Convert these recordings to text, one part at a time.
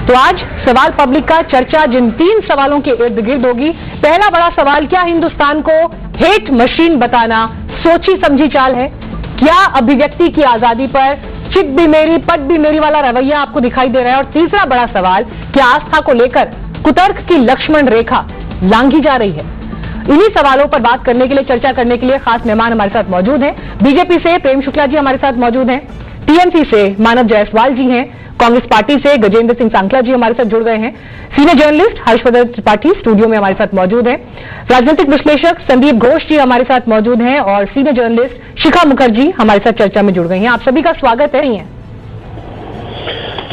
तो आज सवाल पब्लिक का चर्चा जिन 3 सवालों के इर्द गिर्द होगी। पहला बड़ा सवाल, क्या हिंदुस्तान को हेट मशीन बताना सोची समझी चाल है? क्या अभिव्यक्ति की आजादी पर चित भी मेरी पट भी मेरी वाला रवैया आपको दिखाई दे रहा है? और तीसरा बड़ा सवाल, क्या आस्था को लेकर कुतर्क की लक्ष्मण रेखा लांघी जा रही है? इन्हीं सवालों पर बात करने के लिए, चर्चा करने के लिए खास मेहमान हमारे साथ मौजूद हैं। बीजेपी से प्रेम शुक्ला जी हमारे साथ मौजूद हैं, टीएमसी से मानव जायसवाल जी हैं, कांग्रेस पार्टी से गजेंद्र सिंह सांखला जी हमारे साथ जुड़ गए हैं, senior journalist Harshvardhan Tripathi studio में हमारे साथ मौजूद हैं, राजनीतिक विश्लेषक संदीप घोष जी हमारे साथ मौजूद हैं और सीनियर जर्नलिस्ट शिखा मुखर्जी हमारे साथ चर्चा में जुड़ गई हैं। आप सभी का स्वागत है।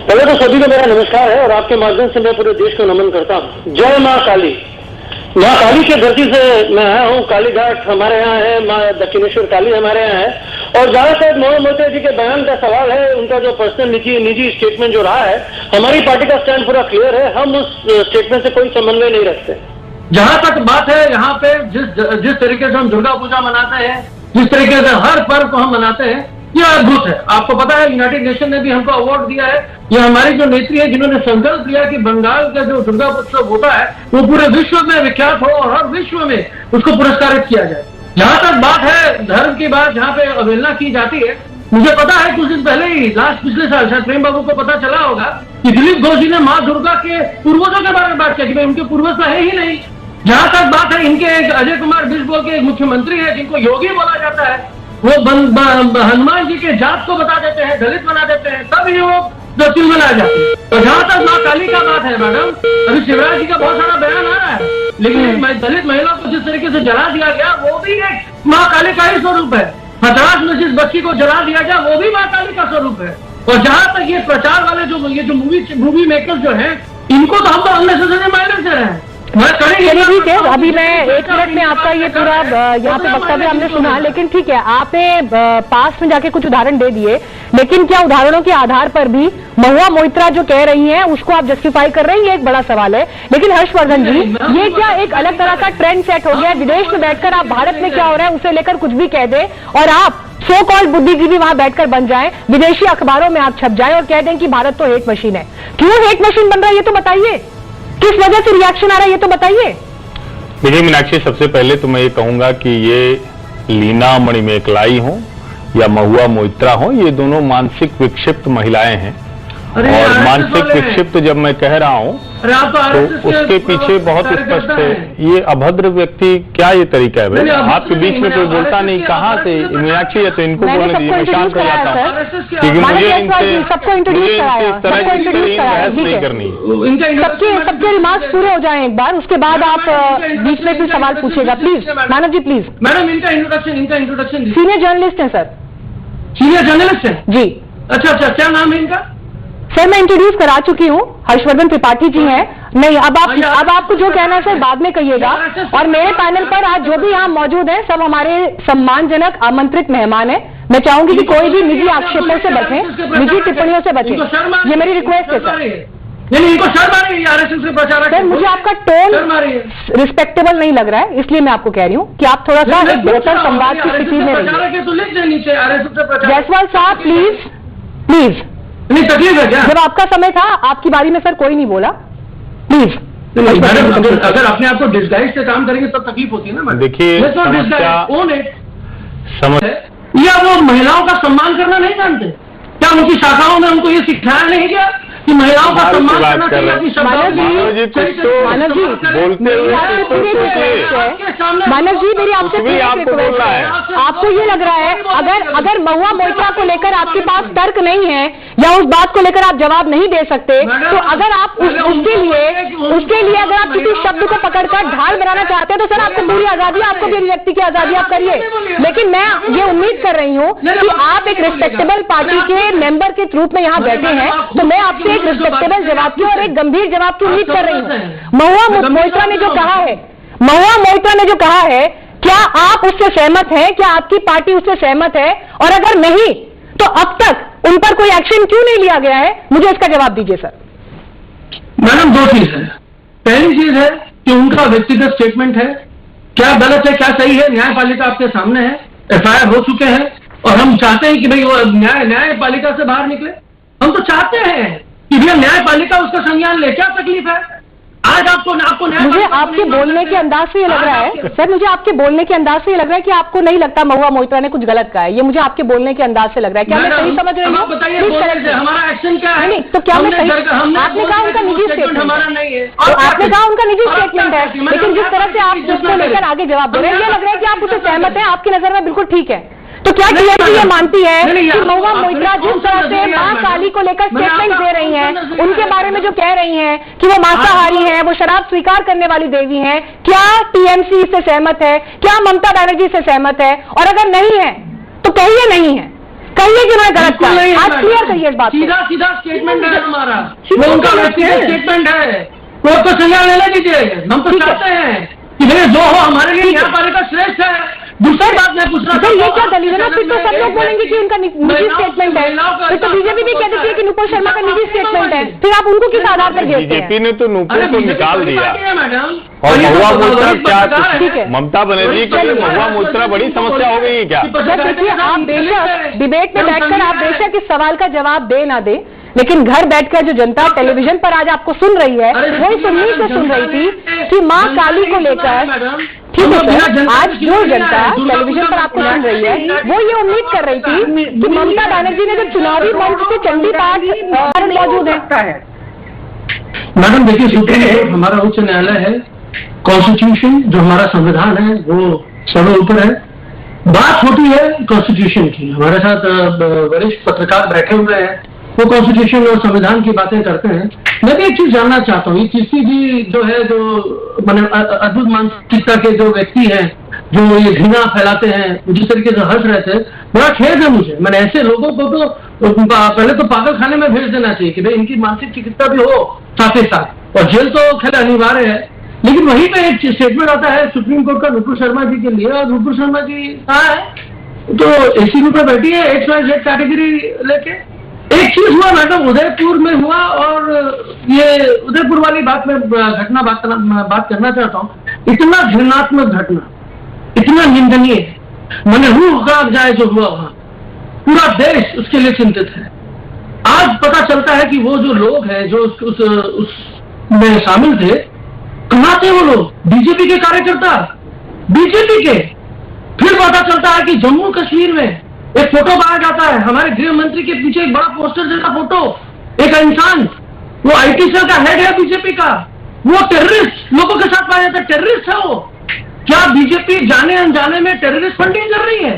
पहले तो सभी को मेरा नमस्कार है और आपके माध्यम से मैं पूरे देश को नमन करता हूँ। जय माँ काली। माँ काली की धरती से मैं आया हूँ। कालीघाट हमारे यहाँ है, माँ दक्षिणेश्वर काली हमारे यहाँ है। और जहाँ तक मोहन मोहित्रा जी के बयान का सवाल है, उनका जो पर्सनल निजी स्टेटमेंट जो रहा है, हमारी पार्टी का स्टैंड पूरा क्लियर है। हम उस स्टेटमेंट से कोई समन्वय नहीं रखते। जहाँ तक बात है यहाँ पे जिस तरीके से हम दुर्गा पूजा मनाते हैं, जिस तरीके से हर पर्व को हम मनाते हैं, ये अद्भुत है। आपको पता है यूनाइटेड नेशन ने भी हमको अवार्ड दिया है। ये हमारी जो नेत्री है जिन्होंने संकल्प लिया कि बंगाल का जो दुर्गा उत्सव होता है वो पूरे विश्व में विख्यात हो और हर विश्व में उसको पुरस्कारित किया जाए। जहां तक बात है धर्म की बात, जहां पे अवहेलना की जाती है, मुझे पता है कुछ दिन पहले ही पिछले साल शायद प्रेम बाबू को पता चला होगा कि दिलीप घोष जी ने माँ दुर्गा के पूर्वजों के बारे में बात की कि भाई उनके पूर्वज तो है ही नहीं। जहां तक बात है, इनके एक अजय कुमार बिस्बोल के एक मुख्यमंत्री है जिनको योगी बोला जाता है, वो हनुमान जी के जात को बता देते हैं, दलित बना देते हैं, तब ही वो तिल बनाए जाते हैं। तो जहां तक माँ काली का बात है मैडम, अभी शिवराज जी का बहुत सारा बयान आ रहा है, लेकिन दलित महिला को जिस तरीके से जला दिया गया वो भी एक माँ काली का ही स्वरूप है। हथरास में जिस बच्ची को जला दिया गया वो भी माँ काली का स्वरूप है। और जहां तक ये प्रचार वाले जो मूवी मेकर्स जो है, इनको तो हम तो अननेसेसरी माइनस दे रहे हैं। चलिए ठीक है, अभी मैं 1 मिनट में आपका ये पूरा यहाँ पे वक्तव्य हमने सुना, लेकिन ठीक है, आपने पास में जाके कुछ उदाहरण दे दिए, लेकिन क्या उदाहरणों के आधार पर भी महुआ मोहित्रा जो कह रही हैं उसको आप जस्टिफाई कर रहे हैं? ये एक बड़ा सवाल है। लेकिन हर्षवर्धन जी, ये क्या एक अलग तरह का ट्रेंड सेट हो गया है? विदेश में बैठकर आप भारत में क्या हो रहा है उसे लेकर कुछ भी कह दें और आप सो कॉल्ड बुद्धिजीवी वहां बैठकर बन जाएं, विदेशी अखबारों में आप छप जाएं और कह दें कि भारत तो हेट मशीन है। क्यों हेट मशीन बन रहा है ये तो बताइए, किस वजह से रिएक्शन आ रहा है ये तो बताइए। देखिए मीनाक्षी, सबसे पहले तो मैं ये कहूंगा कि ये लीना मणिमेकलाई हो या महुआ मोहित्रा हो, ये दोनों मानसिक विक्षिप्त महिलाएं हैं। और मानसिक विक्षिप्त जब मैं कह रहा हूं तो उसके पीछे बहुत स्पष्ट है। ये अभद्र व्यक्ति, क्या ये तरीका है भाई? आपके बीच में कोई बोलता नहीं, कहाँ से? मीनाक्षी है तो इनको बोलने दीजिए, मैं शांत हो जाता हूँ, क्योंकि मुझे इनसे इस तरह की बहस नहीं करनी। सबके रिमार्क्स पूरे हो जाएं एक बार, उसके बाद आप बीच में भी सवाल पूछेगा। Please Manav ji, please. Madam इनका इंट्रोडक्शन सीनियर जर्नलिस्ट है सर। सीनियर जर्नलिस्ट है जी? अच्छा, क्या नाम है इनका? सर मैं इंट्रोड्यूस करा चुकी हूँ, हर्षवर्धन त्रिपाठी जी हैं। नहीं, अब आपको जो कहना है सर बाद में कहिएगा। और मेरे पैनल पर आज जो भी यहाँ मौजूद हैं सब हमारे सम्मानजनक आमंत्रित मेहमान हैं। मैं चाहूंगी कि कोई भी निजी आक्षेपों से बचे, निजी टिप्पणियों से बचे, ये मेरी रिक्वेस्ट है सर। इनको शर्म आ रही है आरएसएस के प्रचारक? सर मुझे आपका टोन रिस्पेक्टेबल नहीं लग रहा है, इसलिए मैं आपको कह रही हूँ कि आप थोड़ा सा एक बेहतर संवाद की स्थिति में रहिए। जायसवाल साहब प्लीज। नहीं तकलीफ है क्या? जब आपका समय था, आपकी बारी में सर कोई नहीं बोला, प्लीज। अगर अपने आप को डिस्गाइज से काम करेंगे तब तकलीफ होती है ना। देखिए या वो महिलाओं का सम्मान करना नहीं जानते क्या? उनकी शाखाओं में उनको ये सिखाया नहीं गया कि महिलाओं का सम्मान करना चाहिए? मानव जी मेरी आपसे बोलना है, आपको ये लग रहा है अगर महुआ मोहित्रा को लेकर आपके पास तर्क नहीं है या उस बात को लेकर आप जवाब नहीं दे सकते, तो अगर आप उसके लिए अगर आप किसी शब्द को पकड़कर ढाल बनाना चाहते हैं तो सर आपको पूरी आजादी, आपको भी अभिव्यक्ति की आजादी आप करिए। लेकिन मैं ये उम्मीद कर रही हूँ कि आप एक रिस्पेक्टेबल पार्टी के मेंबर के रूप में यहाँ बैठे हैं, तो मैं आपसे एक रिस्पेक्टेबल जवाब की और एक गंभीर जवाब की उम्मीद कर रही हूँ। महुआ मोहित्रा ने जो कहा है, क्या आप उससे सहमत हैं? क्या आपकी पार्टी उससे सहमत है? और अगर नहीं तो अब तक उन पर कोई एक्शन क्यों नहीं लिया गया है? मुझे इसका जवाब दीजिए सर। मैडम दो चीज है। पहली चीज है कि उनका व्यक्तिगत स्टेटमेंट है, क्या गलत है क्या सही है, न्यायपालिका आपके सामने है, एफआईआर हो चुके हैं और हम चाहते हैं कि भाई वो न्यायपालिका से बाहर निकले। हम तो चाहते हैं कि भैया न्यायपालिका उसका संज्ञान ले, क्या तकलीफ है? आज आपको मुझे आपके बोलने के अंदाज से ये लग रहा है सर, मुझे आपके बोलने के अंदाज से ये लग रहा है कि आपको नहीं लगता महुआ मोइत्रा ने कुछ गलत कहा है। ये मुझे आपके बोलने के अंदाज से लग रहा है। क्या मैं सही समझ रही हूँ? बताइए हमारा एक्शन क्या है? नहीं, तो क्या मैं सही? आपने कहा उनका निजी स्टेटमेंट हमारा नहीं है, तो आपने कहा उनका निजी स्टेटमेंट है, लेकिन जिस तरह से आप उसको लेकर आगे जवाब दे रहे हैं, ये लग रहा है कि आप उससे सहमत हैं, आपकी नजर में बिल्कुल ठीक है। तो क्या टीएमसी ये मानती है कि महुआ मोइत्रा जिस तरह से मां काली को लेकर स्टेटमेंट दे रही हैं, उनके बारे में जो कह रही हैं कि वो मांसाहारी हैं, वो शराब स्वीकार करने वाली देवी हैं, क्या टीएमसी इससे सहमत है? क्या ममता बनर्जी से सहमत है? और अगर नहीं है तो कहिए नहीं है, कहिए कि उन्होंने गलत कहा। आज क्लियर करिए इस बात को। सीधा सीधा स्टेटमेंट है हमारा, वो उनका व्यक्तिगत स्टेटमेंट है, वो तो संज्ञान लेना दीजिए। हम तो चाहते हैं कि भैया जो हो हमारे लिए न्यायपालिका श्रेष्ठ है। दूसरी बात मैं पूछ रहा था, ये क्या दलील है ना? फिर तो सब लोग बोलेंगे कि उनका निजी स्टेटमेंट है, फिर तो बीजेपी भी कह देती है कि नुपुर शर्मा का निजी स्टेटमेंट है, फिर आप उनको किस आधार पर घेरते हैं? बीजेपी ने तो नुपुर को निकाल दिया मैडम, और महुआ मोइत्रा क्या ममता बनर्जी के लिए महुआ मोइत्रा बड़ी समस्या हो गई है क्या? देखिए, आप बेशक डिबेट में बैठकर आप बेशक इस सवाल का जवाब दे ना दे, लेकिन घर बैठकर जो जनता टेलीविजन पर आज आपको सुन रही है, वो इस उम्मीद से सुन रही थी कि मां काली को लेकर, ठीक है सर, आज जो जनता टेलीविजन पर आपको सुन रही है, वो ये उम्मीद कर रही थी कि ममता बनर्जी ने जो चुनावी मंच से चंडी पाठ मौजूद है। मैडम देखिए, सुप्रीम कोर्ट हमारा उच्च न्यायालय है, कॉन्स्टिट्यूशन जो हमारा संविधान है वो सर्व ऊपर है। बात होती है कॉन्स्टिट्यूशन की, हमारे साथ वरिष्ठ पत्रकार बैठे हुए हैं, वो कॉन्स्टिट्यूशन और संविधान की बातें करते हैं। मैं भी एक चीज जानना चाहता हूँ, ये किसी भी जो है जो मैंने अद्भुत मानसिकता के जो व्यक्ति हैं, जो ये घृणा फैलाते हैं, जिस तरीके से हंस रहे थे, बड़ा खेद है मुझे। मैंने ऐसे लोगों को तो पहले तो पागल खाने में भेज देना चाहिए कि भाई इनकी मानसिक चिकित्सा भी हो साथ ही साथ, और जेल तो खैर अनिवार्य है। लेकिन वहीं पे एक स्टेटमेंट आता है सुप्रीम कोर्ट का नुपुर शर्मा जी के लिए, और नुपुर शर्मा जी कहाँ है? तो एसी रूम पे बैठी है XYZ कैटेगरी लेके। एक चीज हुआ मैडम, उदयपुर में हुआ, और ये उदयपुर वाली बात में घटना बात करना चाहता हूँ। इतना घृणात्मक घटना, इतना निंदनीय, मैंने रूह कांप जाए जो हुआ वहां, पूरा देश उसके लिए चिंतित है। आज पता चलता है कि वो जो लोग हैं जो उसमें शामिल थे, कहाँ थे वो लोग? बीजेपी के कार्यकर्ता, बीजेपी के। फिर पता चलता है कि जम्मू कश्मीर में एक फोटो पाया जाता है, हमारे गृह मंत्री के पीछे एक बड़ा पोस्टर जैसा फोटो, एक इंसान, वो IT सेल का हेड है बीजेपी का, वो टेररिस्ट लोगों के साथ पाया जाता है, टेररिस्ट है वो। क्या बीजेपी जाने अनजाने में टेररिस्ट फंडिंग कर रही है?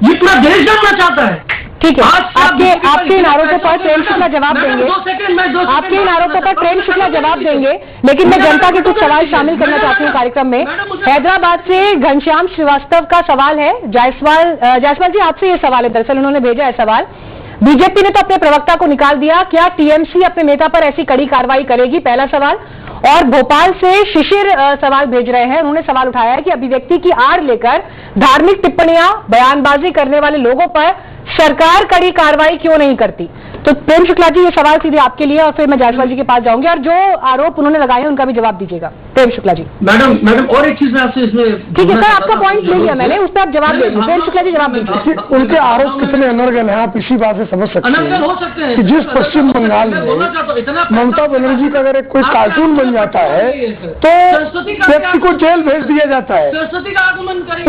ये पूरा देश जानना चाहता है। ठीक है, आपके इन आरोपों पर प्रेम शुक्ला जवाब देंगे, आपके इन आरोपों पर प्रेम शुक्ला जवाब देंगे, लेकिन मैं जनता के कुछ सवाल शामिल करना चाहती हूँ कार्यक्रम में। हैदराबाद से घनश्याम श्रीवास्तव का सवाल है। जायसवाल जी, आपसे ये सवाल है, दरअसल उन्होंने भेजा है सवाल। बीजेपी ने तो अपने प्रवक्ता को निकाल दिया, क्या टीएमसी अपने नेता पर ऐसी कड़ी कार्रवाई करेगी? पहला सवाल। और भोपाल से शिशिर सवाल भेज रहे हैं, उन्होंने सवाल उठाया है कि अभिव्यक्ति की आड़ लेकर धार्मिक टिप्पणियां, बयानबाजी करने वाले लोगों पर सरकार कड़ी कार्रवाई क्यों नहीं करती? तो प्रेम शुक्ला जी, ये सवाल सीधे आपके लिए, और फिर मैं जायसवाल जी के पास जाऊंगी, और जो आरोप उन्होंने लगाए हैं उनका भी जवाब दीजिएगा। प्रेम शुक्ला जी। मैडम और एक चीज मैं आपसे इसमें, ठीक है सर, आपका पॉइंट ले लिया मैंने, उस पर आप जवाब दीजिए। प्रेम शुक्ला जी जवाब दीजिए। उनके आरोप कितने अनर्गल हैं आप इसी बात से समझ सकते हैं कि जिस पश्चिम बंगाल में ममता बनर्जी का अगर कोई कार्टून बन जाता है तो व्यक्ति को जेल भेज दिया जाता है।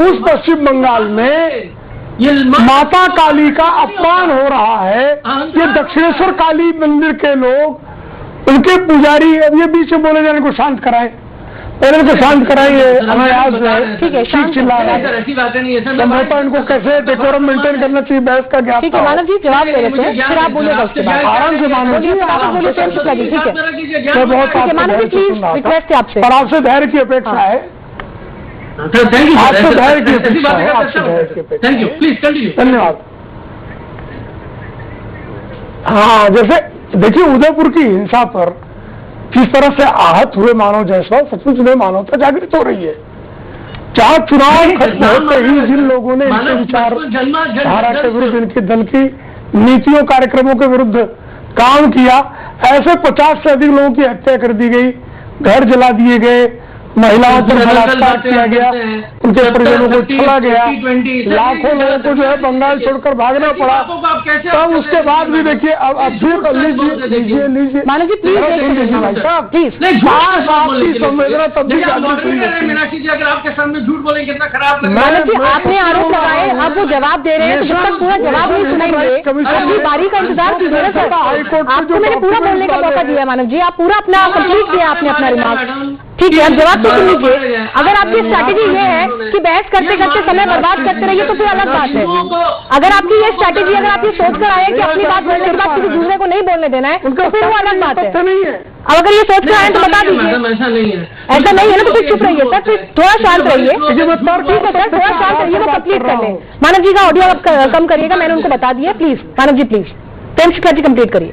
उस पश्चिम बंगाल में ये माता काली का अपमान हो रहा है। ये दक्षिणेश्वर काली मंदिर के लोग, उनके पुजारी, अब ये बीच में बोले जाने को शांत कराए, पहले को शांत कराइए, अनायास है, ठीक है, चिल्ला रहा है। ऐसी बातें नहीं है, समझौता इनको कैसे डेकोरम मेंटेन करना चाहिए, बहस का ज्ञापन। ठीक है मानव जी, जवाब दे देते हैं, फिर आप बोलिएगा उसके बाद। आराम से मानव जी, बोलिए प्रेम शुक्ला जी। ठीक है, मैं बहुत मानव जी प्लीज रिक्वेस्ट है आपसे, और आपसे धैर्य की अपेक्षा है। थैंक यू, आपसे धैर्य की अपेक्षा है, आपसे धैर्य की अपेक्षा। Thank you, please continue. धन्यवाद। हाँ, जैसे देखिए उदयपुर की हिंसा पर किस तरह से आहत हुए मानव जायसवाल, सचमुच में मानवता जागृत हो रही है। जहाँ चुनाव खत्म होते ही जिन लोगों ने इनके विचार धारा के विरुद्ध, इनके दल की नीतियों कार्यक्रमों के विरुद्ध काम किया, ऐसे 50 से अधिक लोगों की हत्या कर दी गई, घर जला दिए गए, महिलाओं पर बलात्कार किया गया, उनके परिजनों को छोड़ा गया, लाखों लोगों को जो है बंगाल छोड़कर भागना पड़ा। तब उसके बाद भी देखिए अब फिर लीजिए मानव जी प्लीज भाई साहब प्लीज आपकी संवेदना तब भी मीनाक्षी जी अगर आपके सामने झूठ बोलेंगे कितना खराब मानव जी आपने आरोप लगाए, आप वो जवाब दे रहे हैं, तो जब तक पूरा जवाब नहीं सुनाएंगे अपनी बारी का इंतजार कीजिए सर। आपको मैंने पूरा बोलने का मौका दिया मानव जी, आप पूरा अपना कंप्लीट किया आपने अपना रिमार्क, ठीक है। अब जवाब तो सुन लीजिए। अगर आपकी स्ट्रैटेजी ये है कि बहस करते करते समय बर्बाद करते रहिए तो फिर अलग बात है। अगर आपकी ये स्ट्रैटेजी, अगर आप ये सोच कर आए कि अपनी बात बोलने के बाद किसी दूसरे को नहीं बोलने देना है तो फिर वो अलग बात है। अब अगर ये सोच कर आए तो बता दीजिए ऐसा नहीं है, ऐसा नहीं है ना, तो फिर चुप रहिए सर, फिर थोड़ा शांत रहिए। ठीक है सर, थोड़ा शांत रहिए, वो कंप्लीट कर ले। मानव जी का ऑडियो कम करिएगा, मैंने उनको बता दिया। Please Manav ji please, Prem Shikha ji complete करिए।